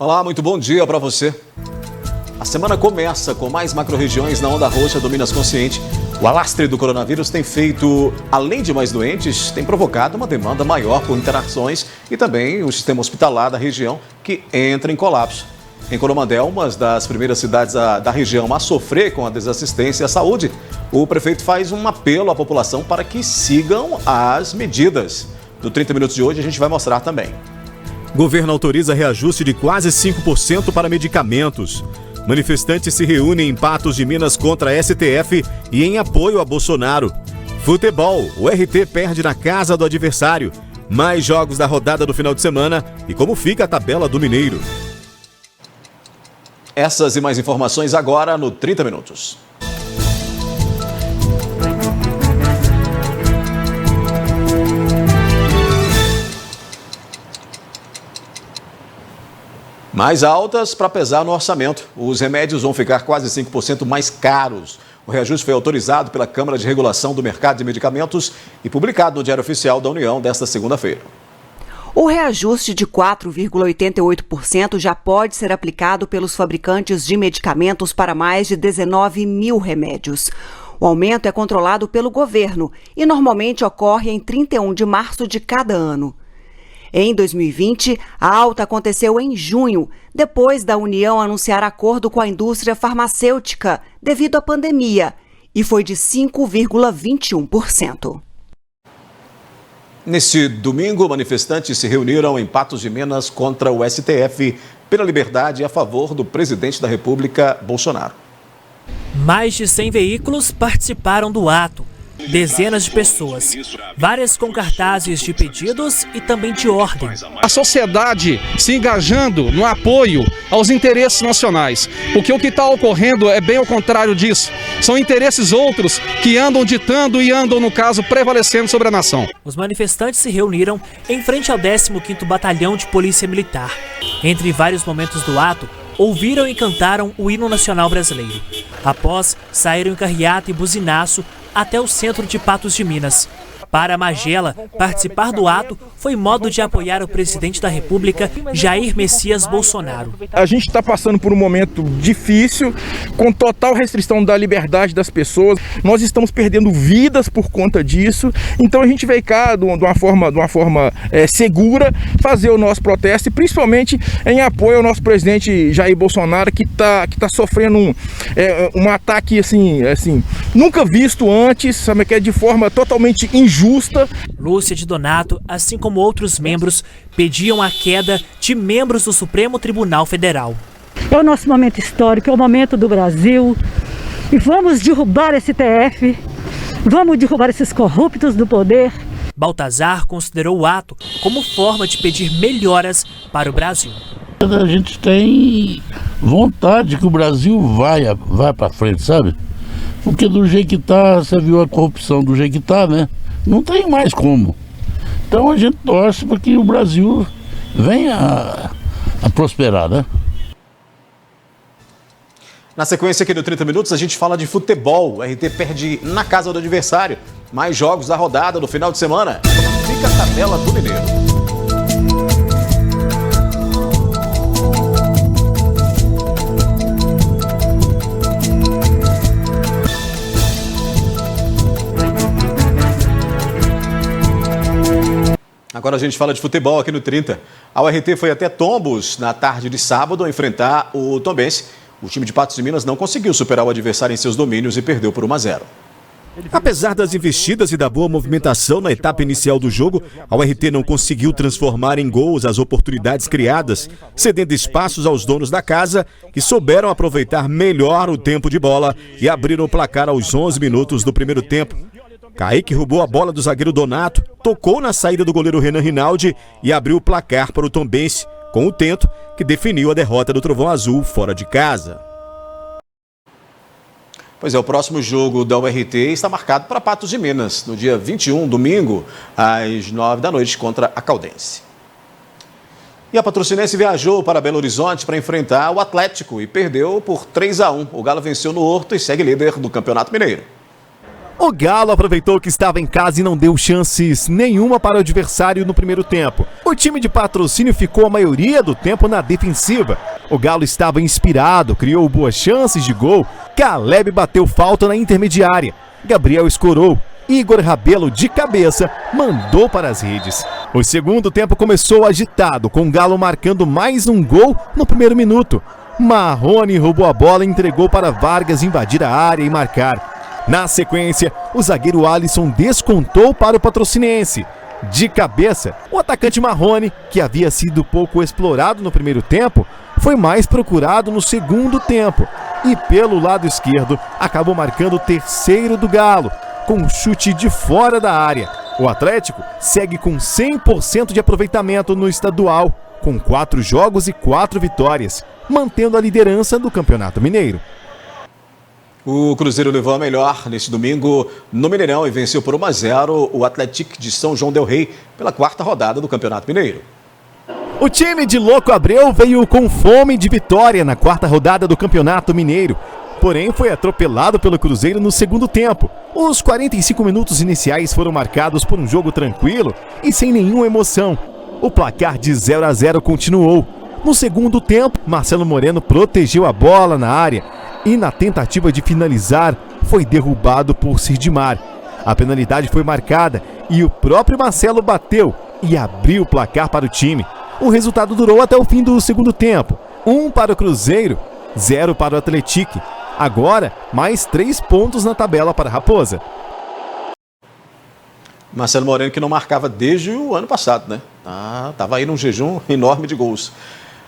Olá, muito bom dia para você. A semana começa com mais macro-regiões na onda roxa do Minas Consciente. O alastre do coronavírus tem feito, além de mais doentes, tem provocado uma demanda maior por interações e também o sistema hospitalar da região que entra em colapso. Em Coromandel, uma das primeiras cidades da região a sofrer com a desassistência à saúde, o prefeito faz um apelo à população para que sigam as medidas. No 30 Minutos de hoje a gente vai mostrar também. Governo autoriza reajuste de quase 5% para medicamentos. Manifestantes se reúnem em Patos de Minas contra a STF e em apoio a Bolsonaro. Futebol, o RT perde na casa do adversário. Mais jogos da rodada do final de semana e como fica a tabela do Mineiro. Essas e mais informações agora no 30 Minutos. Mais altas para pesar no orçamento. Os remédios vão ficar quase 5% mais caros. O reajuste foi autorizado pela Câmara de Regulação do Mercado de Medicamentos e publicado no Diário Oficial da União desta segunda-feira. O reajuste de 4,88% já pode ser aplicado pelos fabricantes de medicamentos para mais de 19 mil remédios. O aumento é controlado pelo governo e normalmente ocorre em 31 de março de cada ano. Em 2020, a alta aconteceu em junho, depois da União anunciar acordo com a indústria farmacêutica devido à pandemia, e foi de 5,21%. Neste domingo, manifestantes se reuniram em Patos de Minas contra o STF pela liberdade e a favor do presidente da República, Bolsonaro. Mais de 100 veículos participaram do ato. Dezenas de pessoas, várias com cartazes de pedidos e também de ordem. A sociedade se engajando no apoio aos interesses nacionais, porque o que está ocorrendo é bem ao contrário disso. São interesses outros que andam ditando e andam, no caso, prevalecendo sobre a nação. Os manifestantes se reuniram em frente ao 15º Batalhão de Polícia Militar. Entre vários momentos do ato, ouviram e cantaram o hino nacional brasileiro. Após, saíram em carreata e buzinaço até o centro de Patos de Minas. Para a Magela, participar do ato foi modo de apoiar o presidente da República, Jair Messias Bolsonaro. A gente está passando por um momento difícil, com total restrição da liberdade das pessoas. Nós estamos perdendo vidas por conta disso. Então a gente veio cá de uma forma segura fazer o nosso protesto, e principalmente em apoio ao nosso presidente Jair Bolsonaro, que tá sofrendo um ataque assim, nunca visto antes, sabe, que é de forma totalmente injusta. Lúcia de Donato, assim como outros membros, pediam a queda de membros do Supremo Tribunal Federal. É o nosso momento histórico, é o momento do Brasil. E vamos derrubar esse TF, vamos derrubar esses corruptos do poder. Baltazar considerou o ato como forma de pedir melhoras para o Brasil. A gente tem vontade que o Brasil vá para frente, sabe? Porque do jeito que tá, você viu a corrupção do jeito que tá, né? Não tem mais como. Então a gente torce para que o Brasil venha a prosperar, né? Na sequência aqui do 30 Minutos, a gente fala de futebol. O RT perde na casa do adversário. Mais jogos da rodada no final de semana. Fica a tabela do Mineiro. Agora a gente fala de futebol aqui no 30. A URT foi até Tombos na tarde de sábado enfrentar o Tombense. O time de Patos de Minas não conseguiu superar o adversário em seus domínios e perdeu por 1-0. Apesar das investidas e da boa movimentação na etapa inicial do jogo, a URT não conseguiu transformar em gols as oportunidades criadas, cedendo espaços aos donos da casa, que souberam aproveitar melhor o tempo de bola e abriram o placar aos 11 minutos do primeiro tempo. Kaique roubou a bola do zagueiro Donato, tocou na saída do goleiro Renan Rinaldi e abriu o placar para o Tombense, com o tento que definiu a derrota do Trovão Azul fora de casa. Pois é, o próximo jogo da URT está marcado para Patos de Minas, no dia 21, domingo, às 9 da noite, contra a Caldense. E a Patrocinense viajou para Belo Horizonte para enfrentar o Atlético e perdeu por 3-1. O Galo venceu no Horto e segue líder do Campeonato Mineiro. O Galo aproveitou que estava em casa e não deu chances nenhuma para o adversário no primeiro tempo. O O time de Patrocínio ficou a maioria do tempo na defensiva. O Galo estava inspirado, criou boas chances de gol. Caleb bateu falta na intermediária. Gabriel escorou. Igor Rabelo, de cabeça, mandou para as redes. O segundo tempo começou agitado, com o Galo marcando mais um gol no primeiro minuto. Marrone roubou a bola e entregou para Vargas invadir a área e marcar. Na sequência, o zagueiro Alisson descontou para o Patrocinense. De cabeça, o atacante Marrone, que havia sido pouco explorado no primeiro tempo, foi mais procurado no segundo tempo. E pelo lado esquerdo, acabou marcando o terceiro do Galo, com um chute de fora da área. O Atlético segue com 100% de aproveitamento no estadual, com 4 jogos e 4 vitórias, mantendo a liderança do Campeonato Mineiro. O Cruzeiro levou a melhor neste domingo no Mineirão e venceu por 1-0 o Atlético de São João del Rei pela 4ª rodada do Campeonato Mineiro. O time de Louco Abreu veio com fome de vitória na 4ª rodada do Campeonato Mineiro, porém foi atropelado pelo Cruzeiro no segundo tempo. Os 45 minutos iniciais foram marcados por um jogo tranquilo e sem nenhuma emoção. O placar de 0-0 continuou. No segundo tempo, Marcelo Moreno protegeu a bola na área e, na tentativa de finalizar, foi derrubado por Sirdimar. A penalidade foi marcada e o próprio Marcelo bateu e abriu o placar para o time. O resultado durou até o fim do segundo tempo. 1 para o Cruzeiro, 0 para o Atlético. Agora, mais 3 pontos na tabela para a Raposa. Marcelo Moreno, que não marcava desde o ano passado, né? Tava aí num jejum enorme de gols.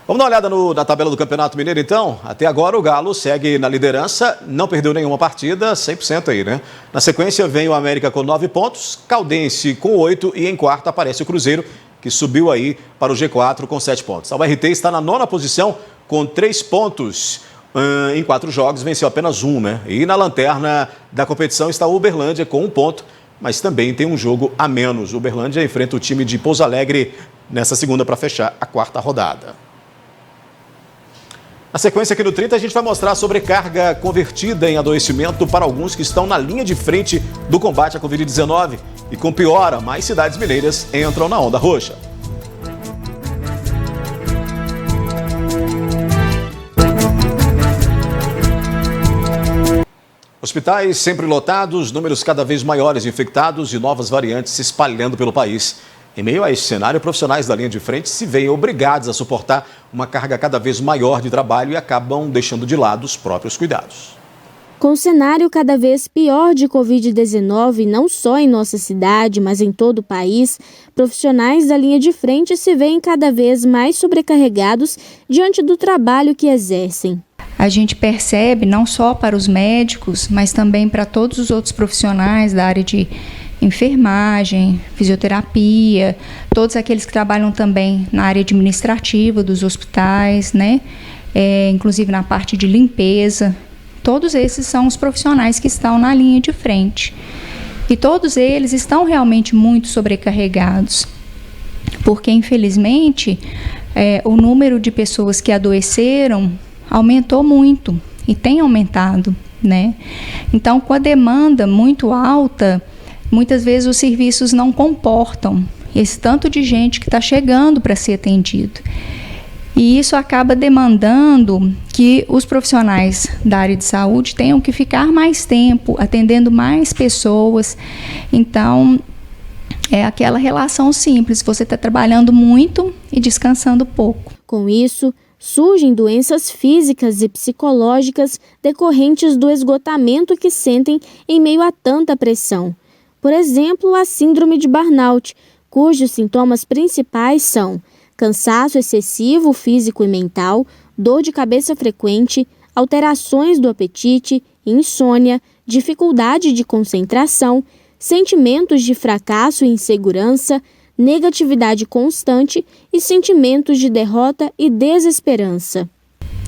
Vamos dar uma olhada na tabela do Campeonato Mineiro, então. Até agora o Galo segue na liderança, não perdeu nenhuma partida, 100% aí, né? Na sequência vem o América com 9 pontos, Caldense com 8 e em quarto aparece o Cruzeiro, que subiu aí para o G4 com 7 pontos. A URT está na 9ª posição com 3 pontos. Em 4 jogos, venceu apenas 1, né? E na lanterna da competição está o Uberlândia com 1 ponto, mas também tem um jogo a menos. O Uberlândia enfrenta o time de Pouso Alegre nessa segunda para fechar a 4ª rodada. Na sequência aqui no 30, a gente vai mostrar a sobrecarga convertida em adoecimento para alguns que estão na linha de frente do combate à Covid-19. E com piora, mais cidades mineiras entram na onda roxa. Hospitais sempre lotados, números cada vez maiores de infectados e novas variantes se espalhando pelo país. Em meio a esse cenário, profissionais da linha de frente se veem obrigados a suportar uma carga cada vez maior de trabalho e acabam deixando de lado os próprios cuidados. Com o cenário cada vez pior de Covid-19, não só em nossa cidade, mas em todo o país, profissionais da linha de frente se veem cada vez mais sobrecarregados diante do trabalho que exercem. A gente percebe, não só para os médicos, mas também para todos os outros profissionais da área de enfermagem, fisioterapia, todos aqueles que trabalham também na área administrativa dos hospitais, né? Inclusive na parte de limpeza. Todos esses são os profissionais que estão na linha de frente. E todos eles estão realmente muito sobrecarregados, porque infelizmente o número de pessoas que adoeceram aumentou muito e tem aumentado, né? Então, com a demanda muito alta, muitas vezes os serviços não comportam esse tanto de gente que está chegando para ser atendido. E isso acaba demandando que os profissionais da área de saúde tenham que ficar mais tempo atendendo mais pessoas. Então, é aquela relação simples, você está trabalhando muito e descansando pouco. Com isso, surgem doenças físicas e psicológicas decorrentes do esgotamento que sentem em meio a tanta pressão. Por exemplo, a síndrome de burnout, cujos sintomas principais são cansaço excessivo físico e mental, dor de cabeça frequente, alterações do apetite, insônia, dificuldade de concentração, sentimentos de fracasso e insegurança, negatividade constante e sentimentos de derrota e desesperança.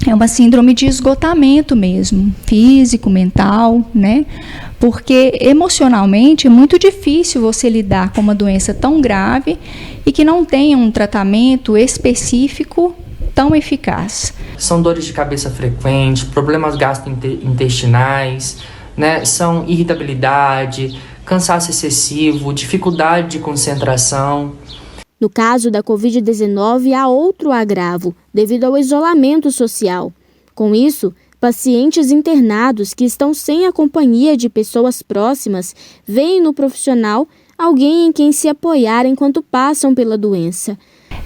É uma síndrome de esgotamento mesmo, físico, mental, né? Porque emocionalmente é muito difícil você lidar com uma doença tão grave e que não tenha um tratamento específico tão eficaz. São dores de cabeça frequentes, problemas gastrointestinais, né? São irritabilidade, cansaço excessivo, dificuldade de concentração. No caso da Covid-19, há outro agravo, devido ao isolamento social. Com isso, pacientes internados que estão sem a companhia de pessoas próximas veem no profissional alguém em quem se apoiar enquanto passam pela doença.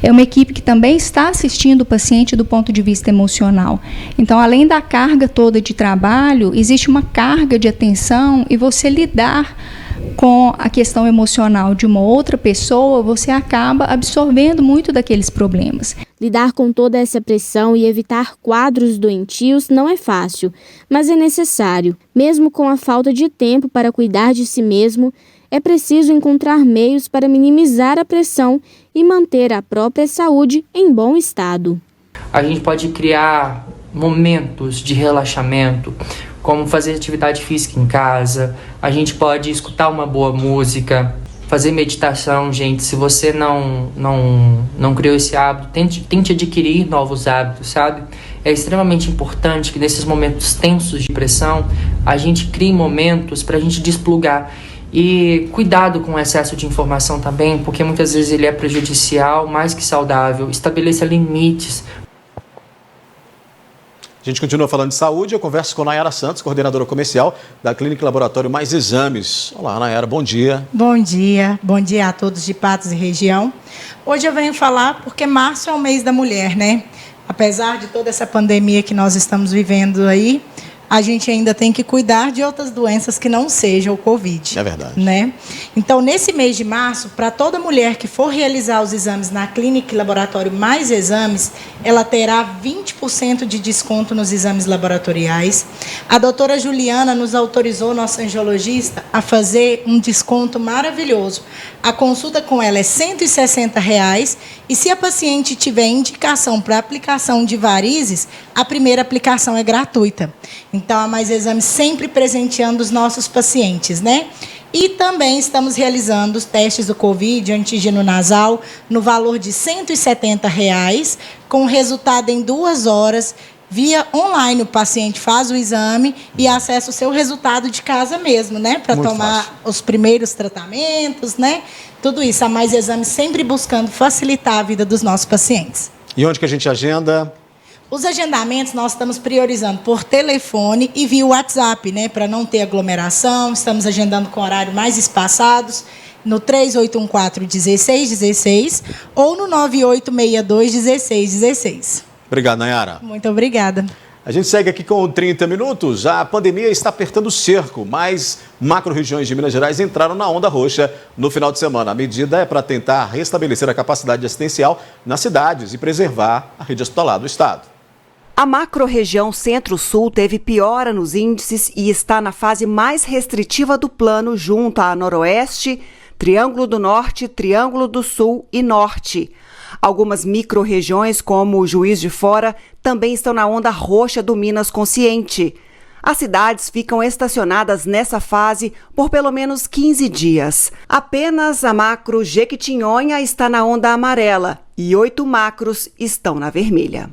É uma equipe que também está assistindo o paciente do ponto de vista emocional. Então, além da carga toda de trabalho, existe uma carga de atenção e você lidar com a questão emocional de uma outra pessoa, você acaba absorvendo muito daqueles problemas. Lidar com toda essa pressão e evitar quadros doentios não é fácil, mas é necessário. Mesmo com a falta de tempo para cuidar de si mesmo, é preciso encontrar meios para minimizar a pressão e manter a própria saúde em bom estado. A gente pode criar momentos de relaxamento, como fazer atividade física em casa, a gente pode escutar uma boa música, fazer meditação, gente. Se você não criou esse hábito, tente adquirir novos hábitos, sabe? É extremamente importante que nesses momentos tensos de pressão, a gente crie momentos para a gente desplugar. E cuidado com o excesso de informação também, porque muitas vezes ele é prejudicial, mais que saudável. Estabeleça limites. A gente continua falando de saúde. Eu converso com Nayara Santos, coordenadora comercial da Clínica Laboratório Mais Exames. Olá, Nayara, bom dia. Bom dia a todos de Patos e região. Hoje eu venho falar porque março é o mês da mulher, né? Apesar de toda essa pandemia que nós estamos vivendo aí, a gente ainda tem que cuidar de outras doenças que não sejam o Covid. É verdade. Né? Então, nesse mês de março, para toda mulher que for realizar os exames na Clínica e Laboratório Mais Exames, ela terá 20% de desconto nos exames laboratoriais. A doutora Juliana nos autorizou, nossa angiologista, a fazer um desconto maravilhoso. A consulta com ela é R$ 160 e se a paciente tiver indicação para aplicação de varizes, a primeira aplicação é gratuita. Então, a Mais Exames sempre presenteando os nossos pacientes, né? E também estamos realizando os testes do Covid, antígeno nasal, no valor de R$ 170, com resultado em 2 horas. Via online, o paciente faz o exame e acessa o seu resultado de casa mesmo, né? Para tomar os primeiros tratamentos, né? Tudo isso, a Mais Exames sempre buscando facilitar a vida dos nossos pacientes. E onde que a gente agenda? Os agendamentos nós estamos priorizando por telefone e via WhatsApp, né? Para não ter aglomeração, estamos agendando com horários mais espaçados, no 3814-1616 ou no 9862-1616. Obrigado, Nayara. Muito obrigada. A gente segue aqui com 30 minutos. A pandemia está apertando o cerco, mas macro-regiões de Minas Gerais entraram na onda roxa no final de semana. A medida é para tentar restabelecer a capacidade assistencial nas cidades e preservar a rede hospitalar do estado. A macro-região Centro-Sul teve piora nos índices e está na fase mais restritiva do plano junto a Noroeste, Triângulo do Norte, Triângulo do Sul e Norte. Algumas micro-regiões, como o Juiz de Fora, também estão na onda roxa do Minas Consciente. As cidades ficam estacionadas nessa fase por pelo menos 15 dias. Apenas a macro Jequitinhonha está na onda amarela e 8 macros estão na vermelha.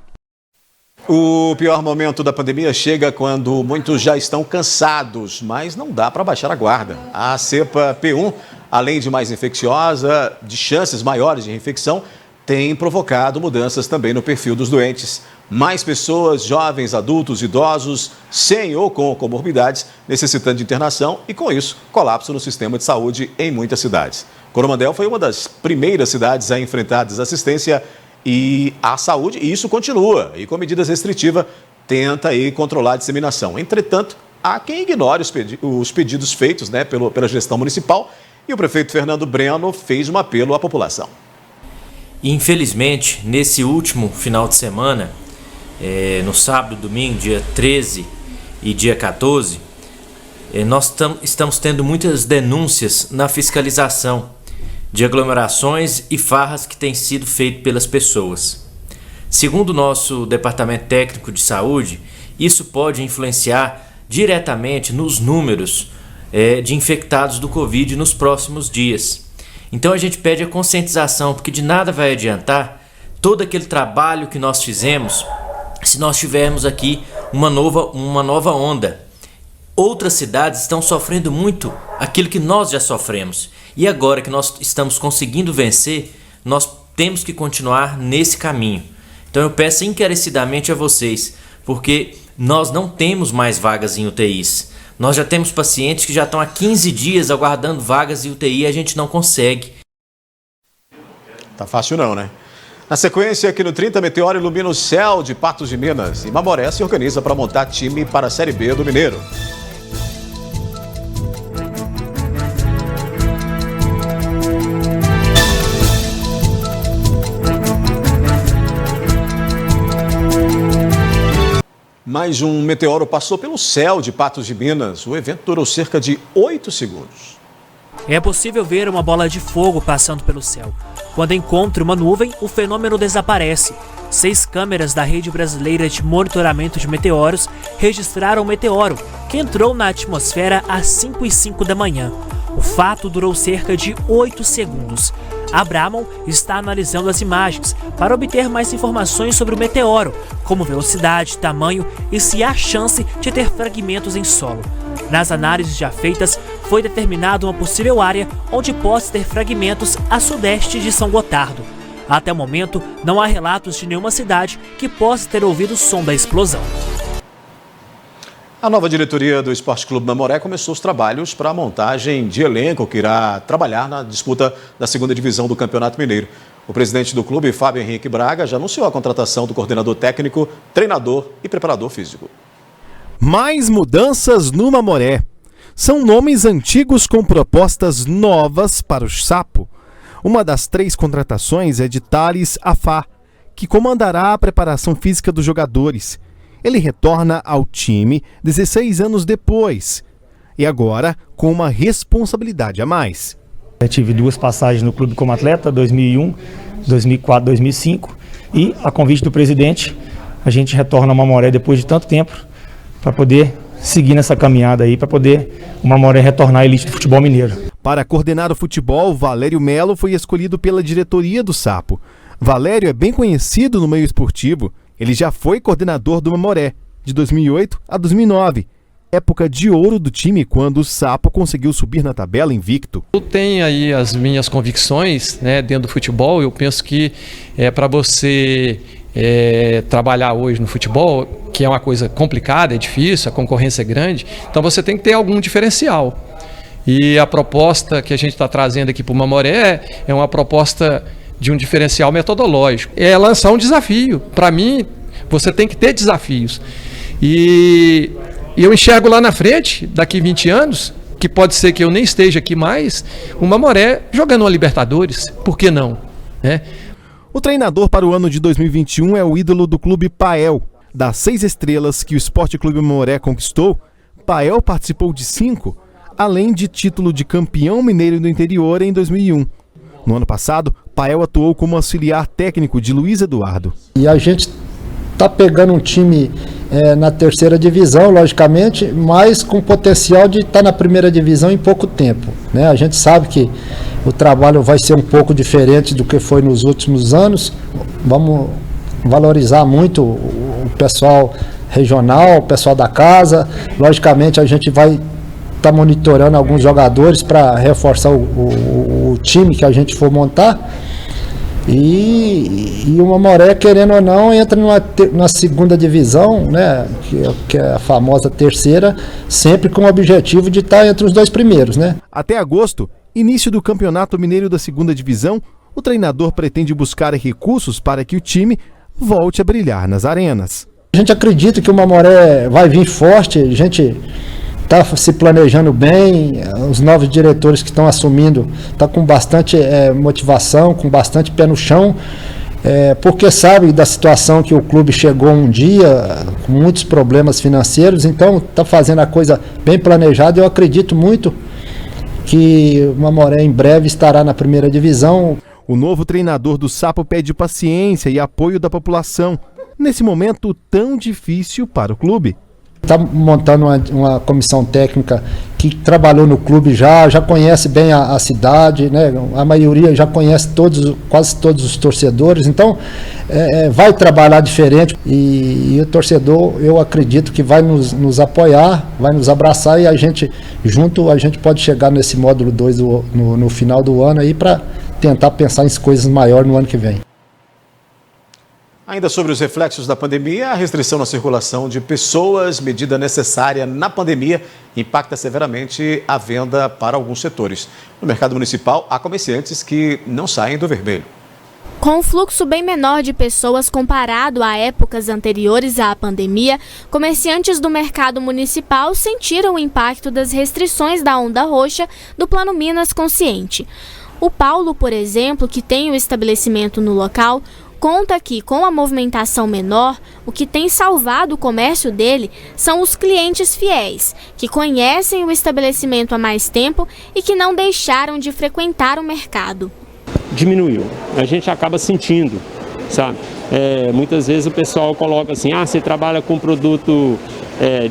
O pior momento da pandemia chega quando muitos já estão cansados, mas não dá para baixar a guarda. A cepa P1, além de mais infecciosa, de chances maiores de reinfecção, tem provocado mudanças também no perfil dos doentes. Mais pessoas, jovens, adultos, idosos, sem ou com comorbidades, necessitando de internação e, com isso, colapso no sistema de saúde em muitas cidades. Coromandel foi uma das primeiras cidades a enfrentar a desassistência e a saúde, e isso continua. E com medidas restritivas, tenta aí controlar a disseminação. Entretanto, há quem ignore os pedidos feitos, né, pela gestão municipal, e o prefeito Fernando Breno fez um apelo à população. Infelizmente, nesse último final de semana, no sábado e domingo, dia 13 e dia 14, nós estamos tendo muitas denúncias na fiscalização de aglomerações e farras que têm sido feitas pelas pessoas. Segundo o nosso Departamento Técnico de Saúde, isso pode influenciar diretamente nos números de infectados do Covid nos próximos dias. Então a gente pede a conscientização, porque de nada vai adiantar todo aquele trabalho que nós fizemos se nós tivermos aqui uma nova onda. Outras cidades estão sofrendo muito aquilo que nós já sofremos. E agora que nós estamos conseguindo vencer, nós temos que continuar nesse caminho. Então eu peço encarecidamente a vocês, porque nós não temos mais vagas em UTIs. Nós já temos pacientes que já estão há 15 dias aguardando vagas em UTI e a gente não consegue. Tá fácil não, né? Na sequência, aqui no 30, Meteoro ilumina o céu de Patos de Minas e Mamoré se organiza para montar time para a Série B do Mineiro. Mais um meteoro passou pelo céu de Patos de Minas. O evento durou cerca de 8 segundos. É possível ver uma bola de fogo passando pelo céu. Quando encontra uma nuvem, o fenômeno desaparece. 6 câmeras da Rede Brasileira de Monitoramento de Meteoros registraram o meteoro, que entrou na atmosfera às 5h05 da manhã. O fato durou cerca de 8 segundos. A Bramon está analisando as imagens para obter mais informações sobre o meteoro, como velocidade, tamanho e se há chance de ter fragmentos em solo. Nas análises já feitas, foi determinada uma possível área onde possa ter fragmentos a sudeste de São Gotardo. Até o momento, não há relatos de nenhuma cidade que possa ter ouvido o som da explosão. A nova diretoria do Esporte Clube Mamoré começou os trabalhos para a montagem de elenco que irá trabalhar na disputa da segunda divisão do Campeonato Mineiro. O presidente do clube, Fábio Henrique Braga, já anunciou a contratação do coordenador técnico, treinador e preparador físico. Mais mudanças no Mamoré. São nomes antigos com propostas novas para o Sapo. Uma das 3 contratações é de Thales Afá, que comandará a preparação física dos jogadores. Ele retorna ao time 16 anos depois e agora com uma responsabilidade a mais. Eu tive 2 passagens no clube como atleta, 2001, 2004, 2005 e a convite do presidente a gente retorna ao Mamoré depois de tanto tempo para poder seguir nessa caminhada aí, para poder o Mamoré retornar à elite do futebol mineiro. Para coordenar o futebol, Valério Melo foi escolhido pela diretoria do Sapo. Valério é bem conhecido no meio esportivo. Ele já foi coordenador do Mamoré, de 2008 a 2009, época de ouro do time quando o Sapo conseguiu subir na tabela invicto. Eu tenho aí as minhas convicções, né, dentro do futebol. Eu penso que para você trabalhar hoje no futebol, que é uma coisa complicada, é difícil, a concorrência é grande, então você tem que ter algum diferencial. E a proposta que a gente está trazendo aqui para o Mamoré é uma proposta de um diferencial metodológico. É lançar um desafio. Para mim, você tem que ter desafios. E eu enxergo lá na frente, daqui 20 anos, que pode ser que eu nem esteja aqui mais, o Mamoré jogando uma Libertadores. Por que não? O treinador para o ano de 2021 é o ídolo do clube Pael. Das 6 estrelas que o Esporte Clube Mamoré conquistou, Pael participou de 5, além de título de campeão mineiro do interior em 2001. No ano passado, Pael atuou como auxiliar técnico de Luiz Eduardo. E a gente está pegando um time na 3ª divisão, logicamente, mas com potencial de estar na 1ª divisão em pouco tempo, né? A gente sabe que o trabalho vai ser um pouco diferente do que foi nos últimos anos. Vamos valorizar muito o pessoal regional, o pessoal da casa. Logicamente, a gente vai está monitorando alguns jogadores para reforçar o time que a gente for montar. E o Mamoré, querendo ou não, entra na 2ª divisão, né, que é a famosa 3ª, sempre com o objetivo de estar entre os 2 primeiros, né? Até agosto, início do Campeonato Mineiro da 2ª divisão, o treinador pretende buscar recursos para que o time volte a brilhar nas arenas. A gente acredita que o Mamoré vai vir forte, a gente está se planejando bem, os novos diretores que estão assumindo estão com bastante motivação, com bastante pé no chão, porque sabe da situação que o clube chegou um dia, com muitos problemas financeiros, então está fazendo a coisa bem planejada. Eu acredito muito que o Mamoré em breve estará na 1ª divisão. O novo treinador do Sapo pede paciência e apoio da população, nesse momento tão difícil para o clube. Está montando uma comissão técnica que trabalhou no clube já conhece bem a cidade, né? A maioria já conhece quase todos os torcedores, então vai trabalhar diferente e o torcedor, eu acredito que vai nos apoiar, vai nos abraçar e a gente junto a gente pode chegar nesse módulo 2 no final do ano aí para tentar pensar em coisas maiores no ano que vem. Ainda sobre os reflexos da pandemia, a restrição na circulação de pessoas, medida necessária na pandemia, impacta severamente a venda para alguns setores. No mercado municipal, há comerciantes que não saem do vermelho. Com um fluxo bem menor de pessoas comparado a épocas anteriores à pandemia, comerciantes do mercado municipal sentiram o impacto das restrições da onda roxa do Plano Minas Consciente. O Paulo, por exemplo, que tem o estabelecimento no local, conta que, com a movimentação menor, o que tem salvado o comércio dele são os clientes fiéis, que conhecem o estabelecimento há mais tempo e que não deixaram de frequentar o mercado. Diminuiu, a gente acaba sentindo, sabe? Muitas vezes o pessoal coloca assim, você trabalha com produto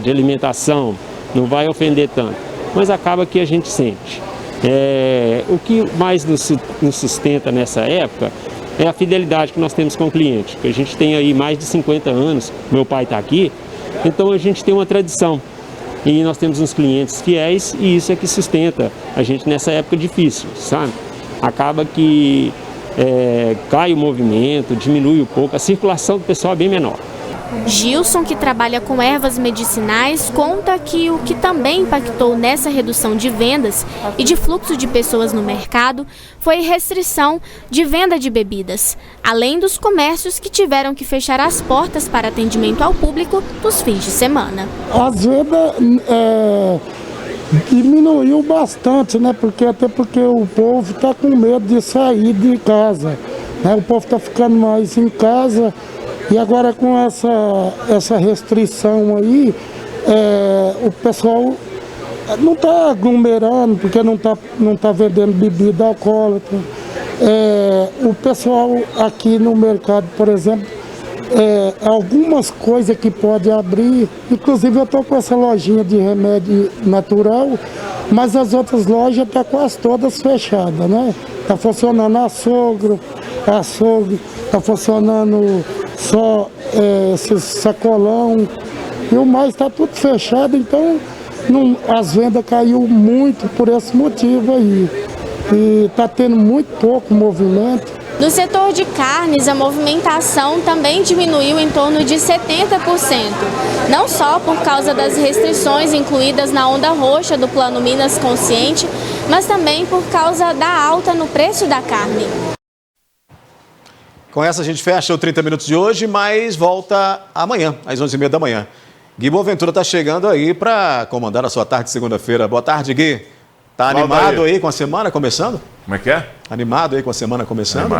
de alimentação, não vai ofender tanto, mas acaba que a gente sente. O que mais nos sustenta nessa época é a fidelidade que nós temos com o cliente, porque a gente tem aí mais de 50 anos, meu pai está aqui, então a gente tem uma tradição e nós temos uns clientes fiéis e isso é que sustenta a gente nessa época difícil, sabe? Acaba que cai o movimento, diminui um pouco, a circulação do pessoal é bem menor. Gilson, que trabalha com ervas medicinais, conta que o que também impactou nessa redução de vendas e de fluxo de pessoas no mercado foi restrição de venda de bebidas, além dos comércios que tiveram que fechar as portas para atendimento ao público nos fins de semana. As vendas diminuiu bastante, né? Até porque o povo está com medo de sair de casa, né? O povo está ficando mais em casa. E agora com essa restrição aí, o pessoal não está aglomerando, porque não tá vendendo bebida alcoólica. O pessoal aqui no mercado, por exemplo, algumas coisas que pode abrir, inclusive eu estou com essa lojinha de remédio natural, mas as outras lojas estão quase todas fechadas, né? Está funcionando açougue, está funcionando só esse sacolão, e o mais está tudo fechado, então as vendas caiu muito por esse motivo aí. E está tendo muito pouco movimento. No setor de carnes, a movimentação também diminuiu em torno de 70%. Não só por causa das restrições incluídas na onda roxa do Plano Minas Consciente, mas também por causa da alta no preço da carne. Com essa a gente fecha o 30 Minutos de hoje, mas volta amanhã, às 11h30 da manhã. Gui Boaventura está chegando aí para comandar a sua tarde de segunda-feira. Boa tarde, Gui. Tá animado aí com a semana começando? Como é que é? Animado aí com a semana começando?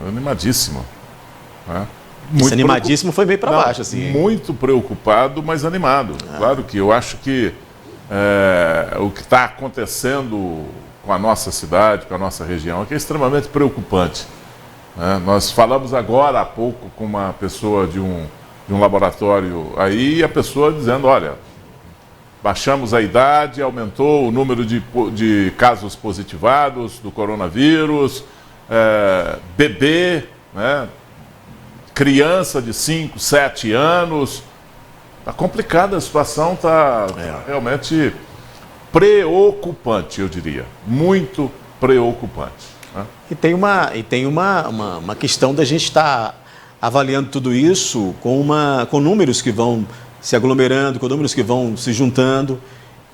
Animadíssimo. Esse animadíssimo foi meio para baixo, assim. Muito preocupado, mas animado. Claro que eu acho que o que está acontecendo com a nossa cidade, com a nossa região, é extremamente preocupante. Nós falamos agora há pouco com uma pessoa de um laboratório aí, e a pessoa dizendo, olha, baixamos a idade, aumentou o número de casos positivados do coronavírus, bebê, né, criança de 5, 7 anos. Está complicada a situação, está realmente preocupante, eu diria. Muito preocupante. E tem uma questão da gente estar avaliando tudo isso com números que vão se aglomerando, com números que vão se juntando.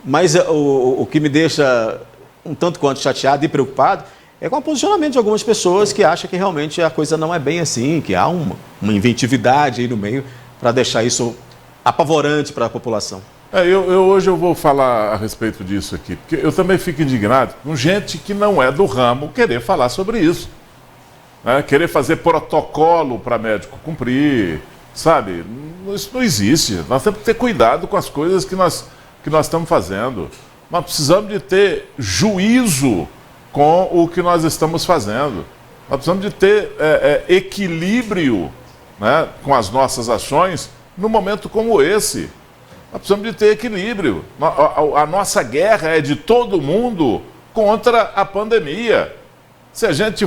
Mas o que me deixa um tanto quanto chateado e preocupado é com o posicionamento de algumas pessoas que acham que realmente a coisa não é bem assim, que há uma inventividade aí no meio para deixar isso apavorante para a população. Hoje eu vou falar a respeito disso aqui, porque eu também fico indignado com gente que não é do ramo querer falar sobre isso. Querer fazer protocolo para médico cumprir, sabe? Isso não existe. Nós temos que ter cuidado com as coisas que nós estamos fazendo. Nós precisamos de ter juízo com o que nós estamos fazendo. Nós precisamos de ter equilíbrio, né, com as nossas ações num momento como esse. Nós precisamos de ter equilíbrio. A nossa guerra é de todo mundo contra a pandemia. Se a gente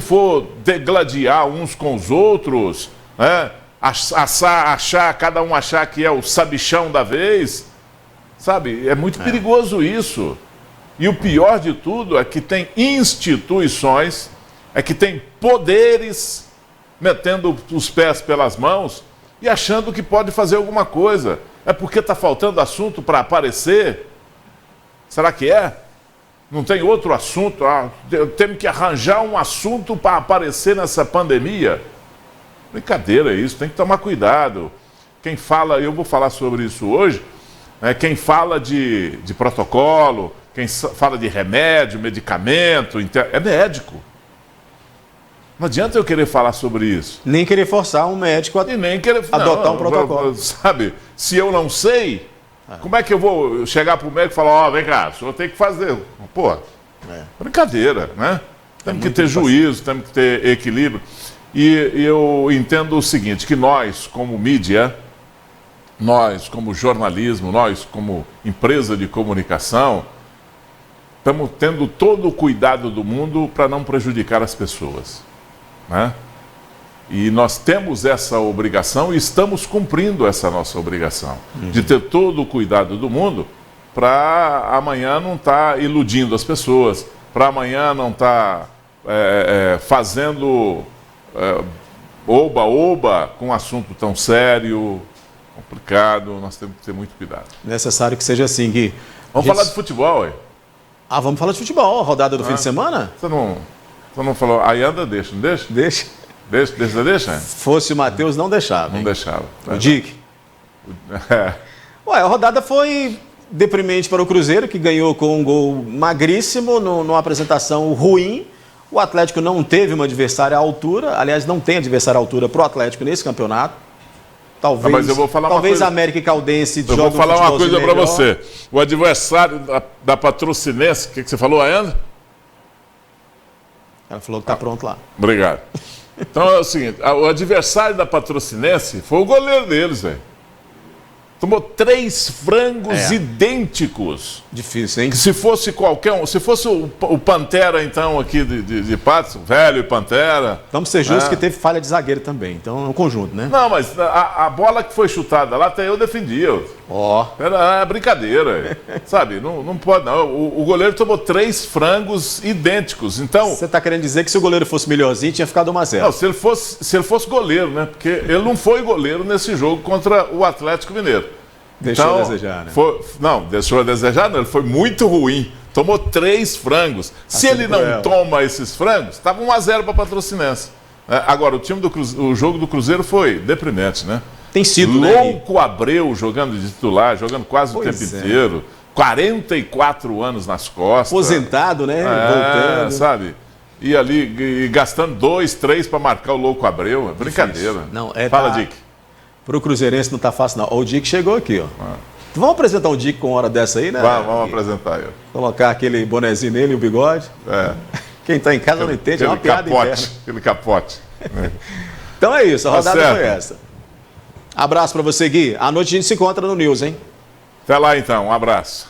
degladiar uns com os outros, né, cada um achar que é o sabichão da vez, sabe? É muito perigoso isso. E o pior de tudo é que tem instituições é que tem poderes metendo os pés pelas mãos e achando que pode fazer alguma coisa. É porque está faltando assunto para aparecer? Será que é? Não tem outro assunto? Temos que arranjar um assunto para aparecer nessa pandemia? Brincadeira isso, tem que tomar cuidado. Quem fala, eu vou falar sobre isso hoje, né, quem fala de protocolo, quem fala de remédio, medicamento, é médico. Não adianta eu querer falar sobre isso. Nem querer forçar um médico a adotar um protocolo. Sabe, se eu não sei, como é que eu vou chegar para o médico e falar, vem cá, o senhor tem que fazer. Pô, brincadeira, né? Temos que ter juízo, temos que ter equilíbrio. E eu entendo o seguinte, que nós, como mídia, nós, como jornalismo, nós, como empresa de comunicação, estamos tendo todo o cuidado do mundo para não prejudicar as pessoas, né? E nós temos essa obrigação e estamos cumprindo essa nossa obrigação, de ter todo o cuidado do mundo para amanhã não estar iludindo as pessoas, para amanhã não estar fazendo oba-oba com um assunto tão sério, complicado. Nós temos que ter muito cuidado. Necessário que seja assim, Gui. Vamos falar de futebol, ué? Vamos falar de futebol. A rodada do fim de semana? Você não falou, aí anda, deixa, não deixa? Deixa? Fosse o Matheus, não deixava. Não deixava. O Dick. Ué, a rodada foi deprimente para o Cruzeiro, que ganhou com um gol magríssimo, numa apresentação ruim. O Atlético não teve uma adversária à altura. Aliás, não tem adversária à altura para o Atlético nesse campeonato. Talvez, mas eu vou falar uma coisa. A América e Caldense jogam. Eu vou falar uma coisa para você. O adversário da Patrocinense, o que você falou, Ayanda? Ela falou que está pronto lá. Obrigado. Então é o seguinte, o adversário da Patrocinense foi o goleiro deles, velho. Tomou 3 frangos idênticos. Difícil, hein? Que se fosse qualquer um, se fosse o Pantera, então, aqui de Patos, velho Pantera. Vamos ser justos que teve falha de zagueiro também, então é um conjunto, né? Não, mas a bola que foi chutada lá, até eu defendia. Era brincadeira, sabe? Não pode, não. O goleiro tomou 3 frangos idênticos, então... Você está querendo dizer que se o goleiro fosse melhorzinho, tinha ficado 1-0? Não, se ele fosse goleiro, né? Porque ele não foi goleiro nesse jogo contra o Atlético Mineiro. Deixou a desejar, né? Deixou a desejar, não. Ele foi muito ruim. Tomou 3 frangos. Se ele não toma esses frangos, estava 1-0 para a Patrocinense. Agora, o jogo do Cruzeiro foi deprimente, né? Tem sido, Louco Abreu jogando de titular, jogando quase o tempo inteiro. 44 anos nas costas. Aposentado, né? Voltando. Sabe? E ali gastando 2, 3 para marcar o Louco Abreu. Brincadeira. Não, Fala, Dick. Para o Cruzeirense não está fácil, não. O Dick chegou aqui, ó. Vamos apresentar o Dick com hora dessa aí, né? Vamos apresentar ele. Colocar aquele bonezinho nele e o bigode. Quem está em casa não entende, é uma piada interna. Aquele capote. Então é isso, a rodada foi essa. Abraço para você, Gui. À noite a gente se encontra no News, hein? Até lá, então. Um abraço.